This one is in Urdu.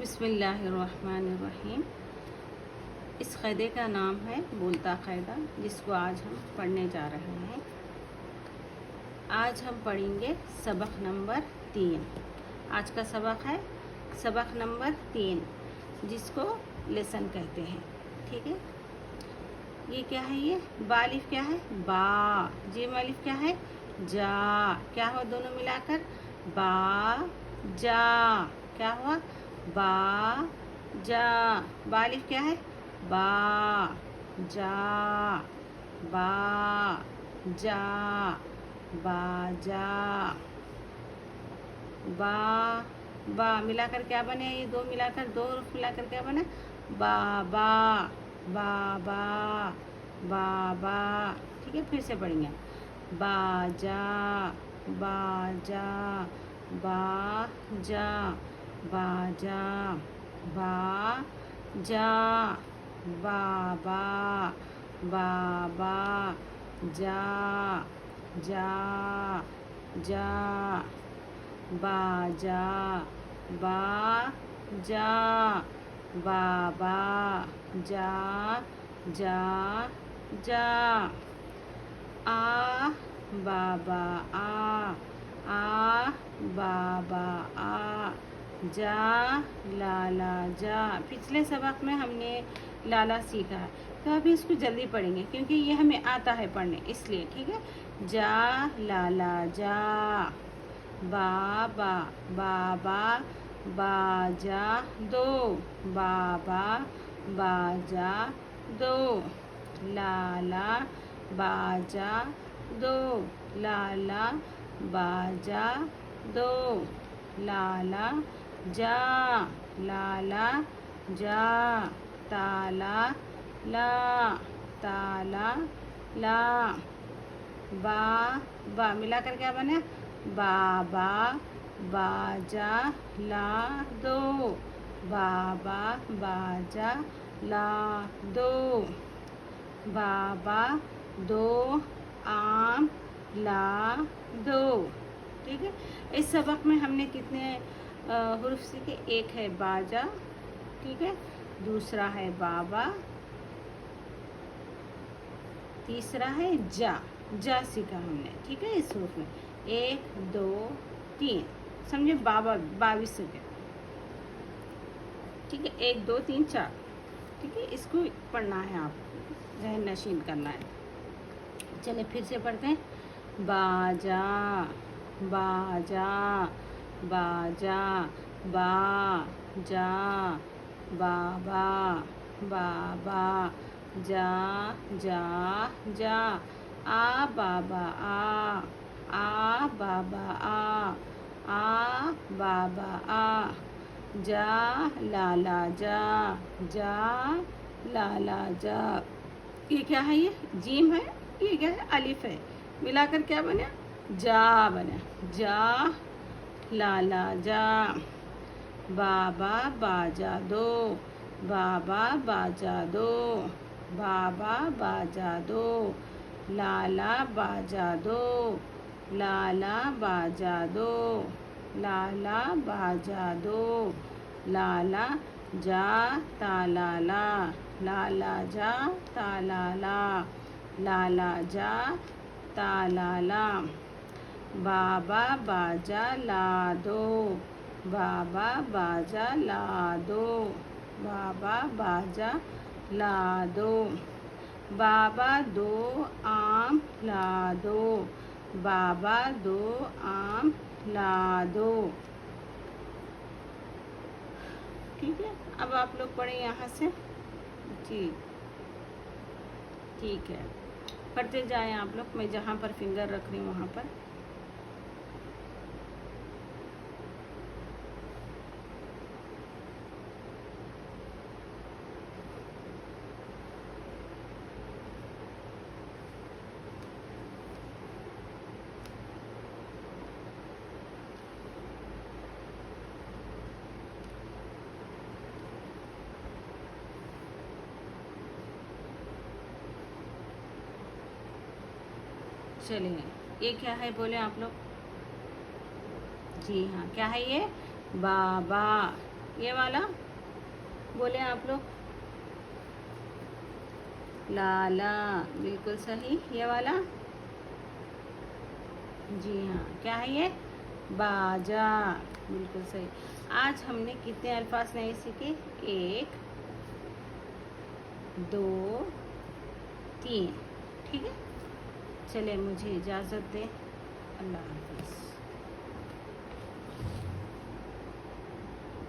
بسم اللہ الرحمن الرحیم۔ اس قاعدے کا نام ہے بولتا قاعدہ، جس کو آج ہم پڑھنے جا رہے ہیں۔ آج ہم پڑھیں گے سبق نمبر 3۔ آج کا سبق ہے سبق نمبر 3، جس کو لیسن کہتے ہیں۔ ٹھیک ہے، یہ کیا ہے؟ یہ با الف کیا ہے؟ با۔ جیم الف کیا ہے؟ جا۔ کیا ہوا دونوں ملا کر؟ با جا۔ کیا ہوا؟ با جا۔ با الف کیا ہے؟ با جا۔ با جا۔ با جا۔ با ملا کر کیا بنے؟ یہ دو ملا کر، دو حروف ملا کر کیا بنے؟ بابا۔ بابا بابا۔ ٹھیک ہے، پھر سے پڑھیں گے۔ باجا باجا باجا باجا باجا بابا بابا جا جا جا باجا باجا بابا جا جا جا آ بابا آ بابا آ جا لالا جا۔ پچھلے سبق میں ہم نے لالا سیکھا ہے، تو ابھی اس کو جلدی پڑھیں گے کیونکہ یہ ہمیں آتا ہے پڑھنے، اس لیے۔ ٹھیک ہے، جا لالا جا۔ بابا بابا باجا دو۔ بابا باجا دو۔ لالا باجا دو۔ لالا باجا دو۔ لالا جا لالا جا۔ تالا لا تالا لا۔ با ملا کر کیا بنے؟ بابا باجا لا دو۔ بابا باجا لا دو۔ بابا دو آم لا دو۔ ٹھیک ہے، اس سبق میں ہم نے کتنے حروف سیکھے؟ ایک ہے باجا، ٹھیک ہے، دوسرا ہے بابا، تیسرا ہے جا۔ جا سیکھا ہم نے، ٹھیک ہے، اس حروف میں 1 2 3 سمجھے؟ بابا 22 سیکھے، ٹھیک ہے، 1 2 3 4، ٹھیک ہے، اس کو پڑھنا ہے، آپ ذہن نشین کرنا ہے۔ چلے پھر سے پڑھتے ہیں۔ باجا باجا باجا با جا بابا بابا جا جا جا آ بابا آ بابا آ بابا آ جا لالا جا جا لالا جا۔ یہ کیا ہے؟ یہ جیم ہے، یہ کیا ہے؟ الف ہے، ملا کر کیا بنے؟ جا بنے۔ جا لالا جا۔ بابا باجا دو۔ بابا باجا دو۔ بابا باجا دو۔ لالا باجا دو۔ لالا باجا دو۔ لالا باجا دو۔ لالا جا تالا لا۔ لالا جا تالا لا۔ لالا جا تالا لا۔ بابا باجا لا دو۔ بابا باجا لا دو۔ بابا باجا لا دو۔ بابا دو آم لا دو۔ بابا دو آم لا دو۔ ٹھیک ہے، اب آپ لوگ پڑھیں یہاں سے۔ جی ٹھیک ہے، پڑھتے جائیں آپ لوگ، میں جہاں پر فنگر رکھ رہی ہوں وہاں پر۔ چلیے، یہ کیا ہے بولے آپ لوگ؟ جی ہاں، کیا ہے یہ؟ بابا۔ یہ والا بولے آپ لوگ، لالا، بالکل صحیح. یہ والا، جی ہاں، کیا ہے یہ؟ باجا، بالکل صحیح. آج ہم نے کتنے الفاظ نئے سیکھے؟ 1 2 3. ٹھیک ہے، چلے مجھے اجازت دیں. اللہ حافظ.